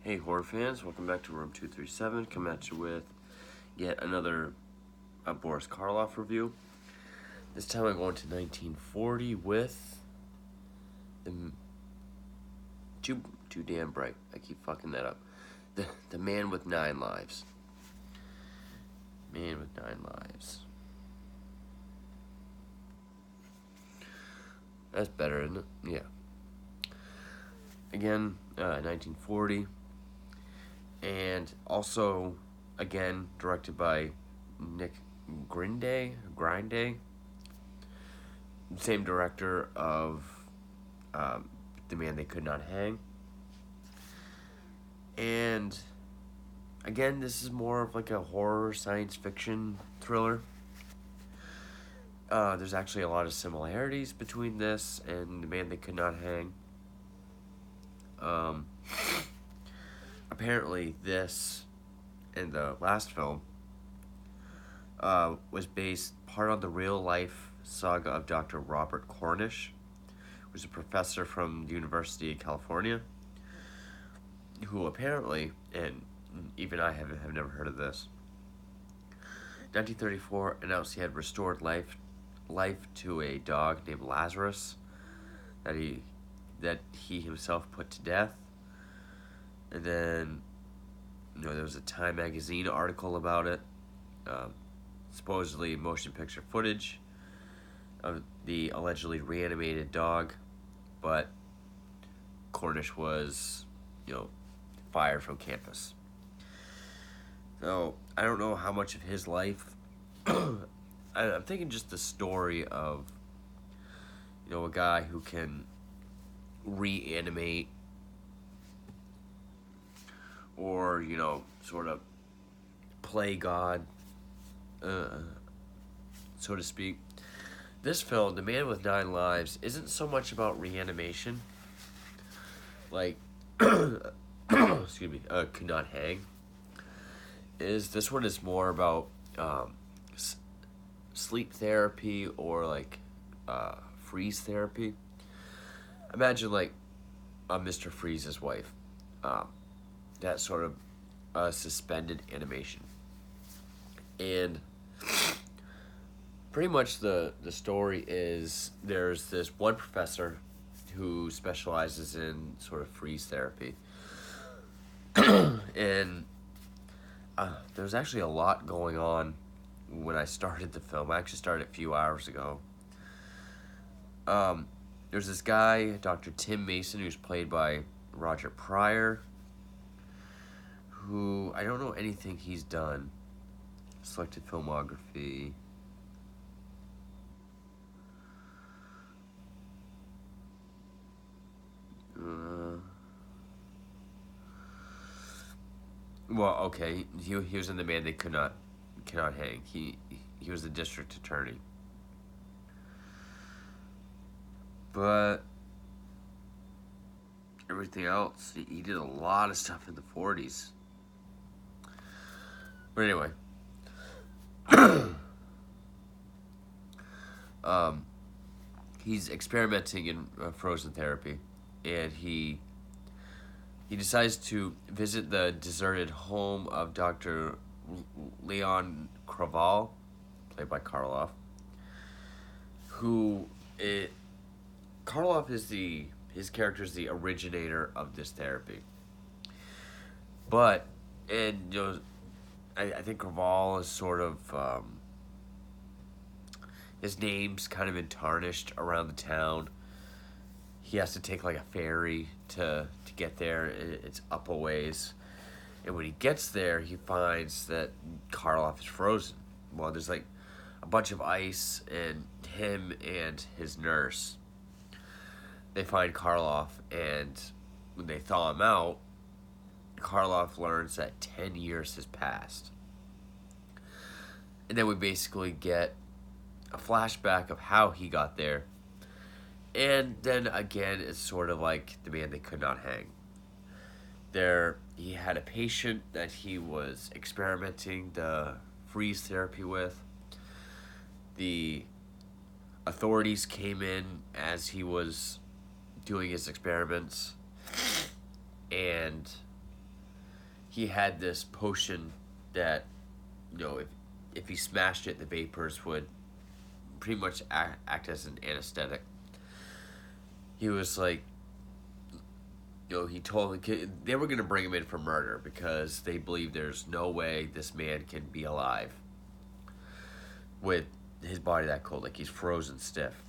Hey horror fans, welcome back to Room 237. Coming at you with yet another Boris Karloff review. This time I'm going to 1940 with the too damn bright. I keep fucking that up. The Man with 9 Lives. Man with 9 Lives. That's better, isn't it? Yeah. Again, 1940. And also, again, directed by Nick Grinde. Same director of The Man They Could Not Hang. And again, this is more of like a horror science fiction thriller. There's actually a lot of similarities between this and The Man They Could Not Hang. Apparently this and the last film was based part on the real life saga of Dr. Robert Cornish, who was a professor from the University of California, who apparently, and even I have never heard of this, 1934 announced he had restored life to a dog named Lazarus that he himself put to death. And then, there was a Time magazine article about it. Supposedly motion picture footage of the allegedly reanimated dog, but Cornish was, fired from campus. So, I don't know how much of his life. I'm thinking just the story of, a guy who can reanimate or, sort of play God, so to speak. This film, The Man with 9 Lives, isn't so much about reanimation. Like, excuse me, Could Not Hang. This one is more about sleep therapy or like freeze therapy. Imagine like Mr. Freeze's wife. That sort of suspended animation. And pretty much the story is there's this one professor who specializes in sort of freeze therapy. And there's actually a lot going on when I started the film. I actually started a few hours ago. There's this guy, Dr. Tim Mason, who's played by Roger Pryor, who I don't know anything he's done. Selected filmography. Well, okay, he was in The Man They Cannot Hang. He was the district attorney. But everything else, he did a lot of stuff in the 40s. But anyway, he's experimenting in frozen therapy, and he decides to visit the deserted home of Dr. Leon Kravaal, played by Karloff, Karloff is his character is the originator of this therapy. But, I think Kravaal is sort of, his name's kind of been tarnished around the town. He has to take like a ferry to get there. It's up a ways. And when he gets there, he finds that Karloff is frozen. Well, there's like a bunch of ice, and him and his nurse, they find Karloff, and when they thaw him out, Karloff learns that 10 years has passed. And then we basically get a flashback of how he got there. And then again, it's sort of like The Man They Could Not Hang. He had a patient that he was experimenting the freeze therapy with. The authorities came in as he was doing his experiments, and he had this potion that, if he smashed it, the vapors would pretty much act as an anesthetic. He was like, he told they were going to bring him in for murder because they believe there's no way this man can be alive with his body that cold, like he's frozen stiff.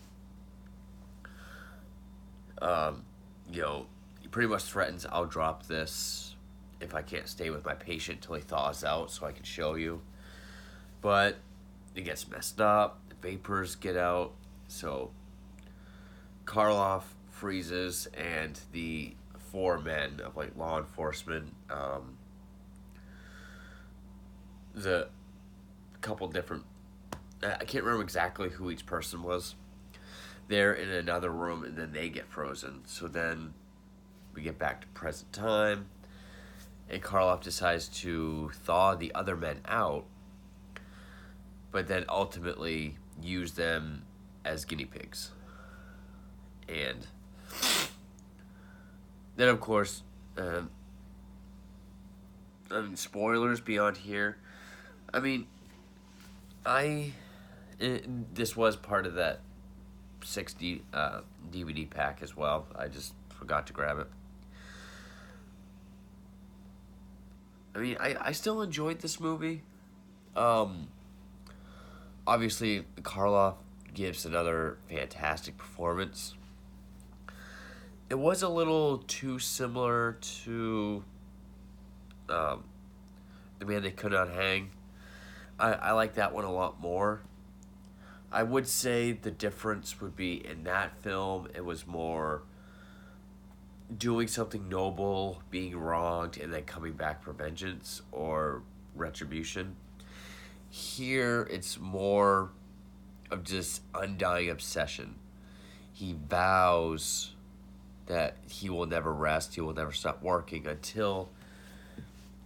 He pretty much threatens, I'll drop this if I can't stay with my patient till he thaws out so I can show you. But it gets messed up, the vapors get out, so Karloff freezes, and the four men of like law enforcement, the couple different, I can't remember exactly who each person was. They're in another room, and then they get frozen. So then we get back to present time, and Karloff decides to thaw the other men out, but then ultimately use them as guinea pigs. And then, of course, spoilers beyond here. This was part of that 6 DVD pack as well. I just forgot to grab it. I still enjoyed this movie. Obviously, Karloff gives another fantastic performance. It was a little too similar to The Man They Could Not Hang. I like that one a lot more. I would say the difference would be in that film, it was more doing something noble, being wronged, and then coming back for vengeance or retribution. Here, it's more of just undying obsession. He vows that he will never rest, he will never stop working until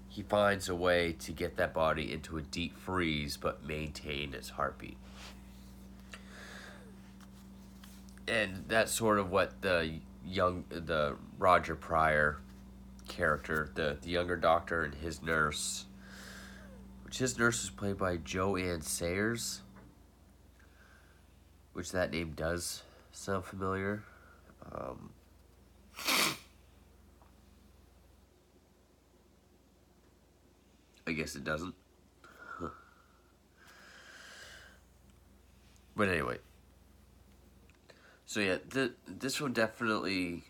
he finds a way to get that body into a deep freeze but maintain its heartbeat. And that's sort of what the Roger Pryor character, the younger doctor, and his nurse, which his nurse is played by Joanne Sayers, which that name does sound familiar. I guess it doesn't. But anyway. So yeah, this one definitely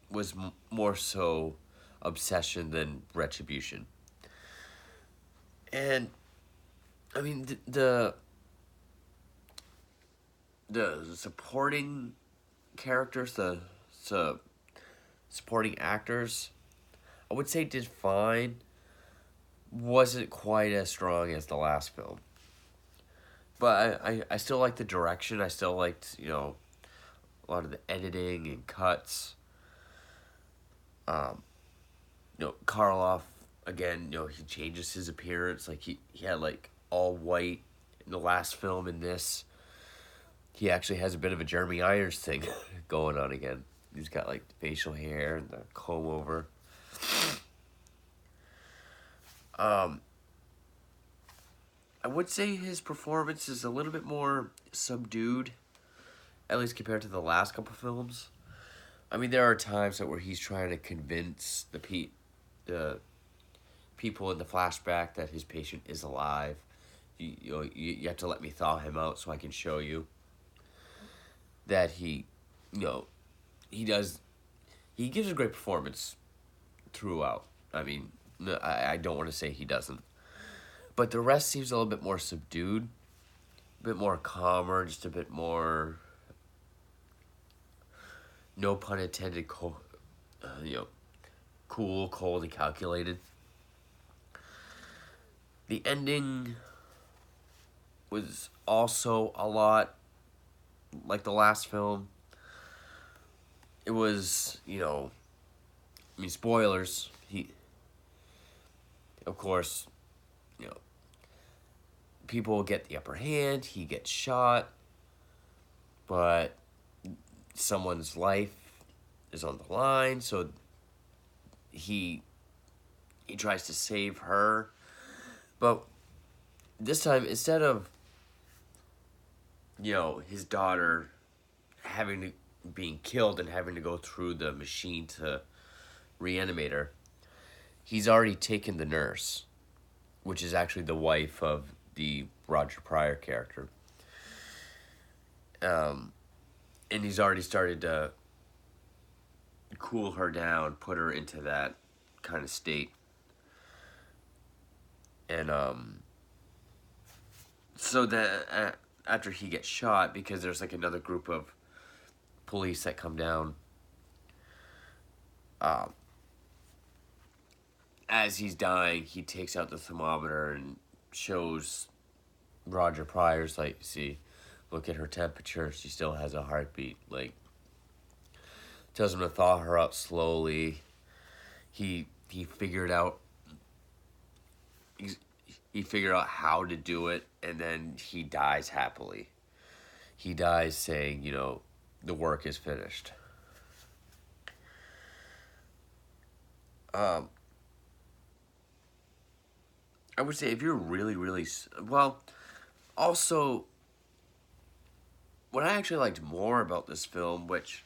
was more so obsession than retribution. And, the supporting characters, the supporting actors, I would say did fine. Wasn't quite as strong as the last film. But I still liked the direction. I still liked, a lot of the editing and cuts. Karloff, again, he changes his appearance. Like, he had, like, all white in the last film. In this, he actually has a bit of a Jeremy Irons thing going on again. He's got, like, the facial hair and the comb over. I would say his performance is a little bit more subdued, at least compared to the last couple films. There are times where he's trying to convince the people in the flashback that his patient is alive. You have to let me thaw him out so I can show you that he gives a great performance throughout. I don't want to say he doesn't. But the rest seems a little bit more subdued, a bit more calmer, just a bit more, no pun intended, cool, cold, and calculated. The ending was also a lot like the last film. It was, spoilers. Of course, people get the upper hand, he gets shot, but someone's life is on the line, so he He tries to save her. But this time, instead of, his daughter being killed and having to go through the machine to reanimate her, he's already taken the nurse, which is actually the wife of the Roger Pryor character. And he's already started to cool her down, put her into that kind of state. And so that after he gets shot, because there's like another group of police that come down, as he's dying, he takes out the thermometer and shows Roger Pryor's like, see, look at her temperature. She still has a heartbeat. Like, tells him to thaw her out slowly. He figured out. He figured out how to do it, and then he dies happily. He dies saying, the work is finished. I would say if you're really, really... Well, also, what I actually liked more about this film, which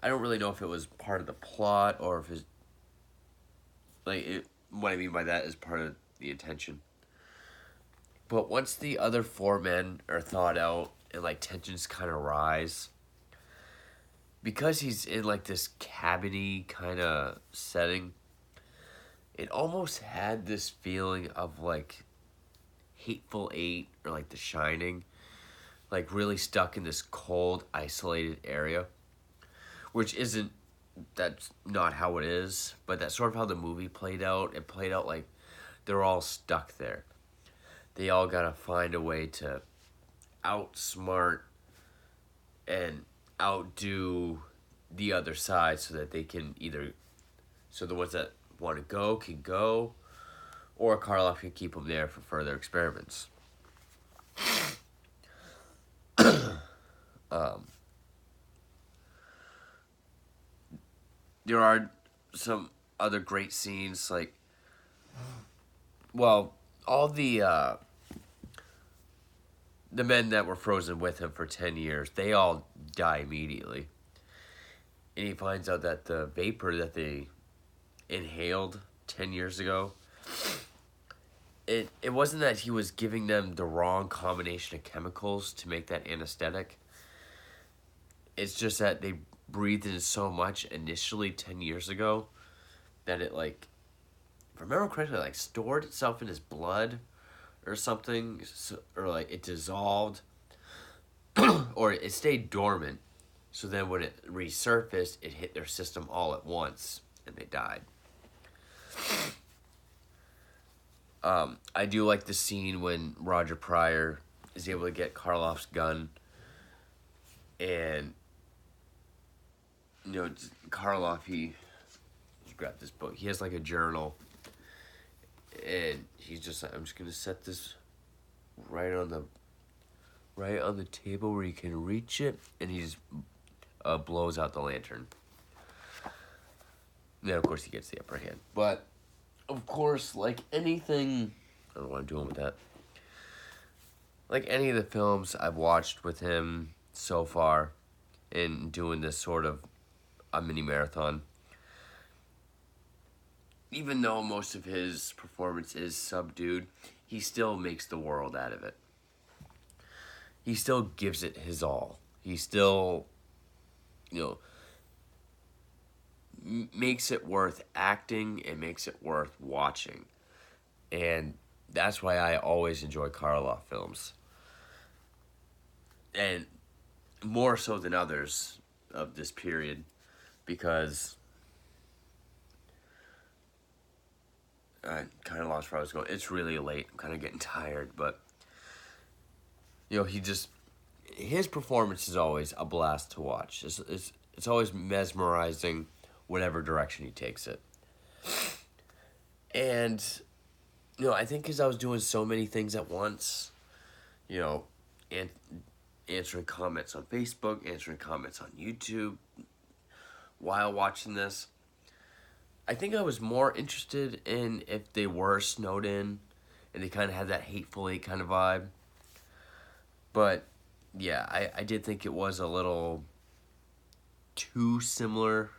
I don't really know if it was part of the plot or if it's... what I mean by that is part of the intention. But once the other four men are thawed out and tensions kind of rise, because he's in this cabiny kind of setting, it almost had this feeling of Hateful Eight or The Shining, really stuck in this cold, isolated area, which that's not how it is, but that's sort of how the movie played out. It played out like they're all stuck there. They all gotta find a way to outsmart and outdo the other side so that they can so the ones that want to go can go, or Karloff can keep them there for further experiments. There are some other great scenes, all the men that were frozen with him for 10 years, they all die immediately. And he finds out that the vapor that they inhaled 10 years ago, it wasn't that he was giving them the wrong combination of chemicals to make that anesthetic. It's just that they breathed in so much initially 10 years ago that it, if I remember correctly, stored itself in his blood or something, or it dissolved, or it stayed dormant. So then when it resurfaced, it hit their system all at once, and they died. I do like the scene when Roger Pryor is able to get Karloff's gun, and Karloff, he grabbed this book. He has a journal, and he's just I'm just gonna set this right on the table where you can reach it, and he just blows out the lantern. Then of course he gets the upper hand, but of course, anything, I don't want to do him with that. Any of the films I've watched with him so far in doing this sort of a mini marathon, even though most of his performance is subdued, he still makes the world out of it. He still gives it his all. He still, makes it worth acting and makes it worth watching. And that's why I always enjoy Karloff films. And more so than others of this period, because I kind of lost where I was going. It's really late. I'm kind of getting tired, but his performance is always a blast to watch. It's always mesmerizing, whatever direction he takes it. And I think because I was doing so many things at once, and answering comments on Facebook, answering comments on YouTube while watching this, I think I was more interested in if they were snowed in and they kind of had that Hateful Eight kind of vibe. But yeah, I did think it was a little too similar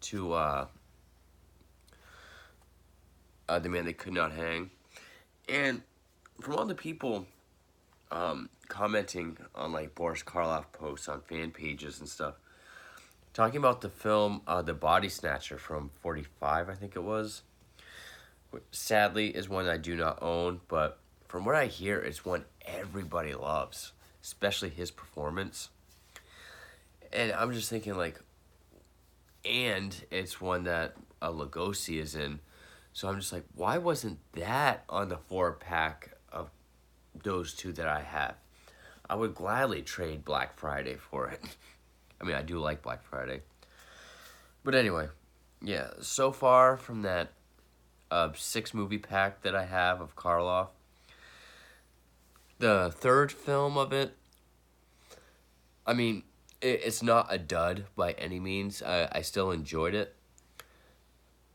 to The Man They Could Not Hang. And from all the people commenting on like Boris Karloff posts on fan pages and stuff, talking about the film The Body Snatcher from 45, I think it was. Sadly, is one I do not own, but from what I hear, it's one everybody loves, especially his performance. And I'm just thinking like, and it's one that Lugosi is in. So I'm just like, why wasn't that on the 4-pack of those two that I have? I would gladly trade Black Friday for it. I mean, I do like Black Friday. But anyway, yeah, so far from that 6-movie pack that I have of Karloff, the third film of it, I mean, it's not a dud by any means. I still enjoyed it.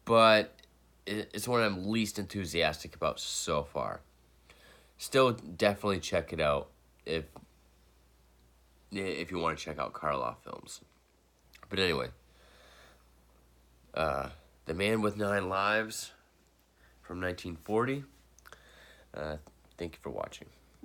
But it's one I'm least enthusiastic about so far. Still, definitely check it out if you want to check out Karloff films. But anyway, The Man with 9 Lives from 1940. Thank you for watching.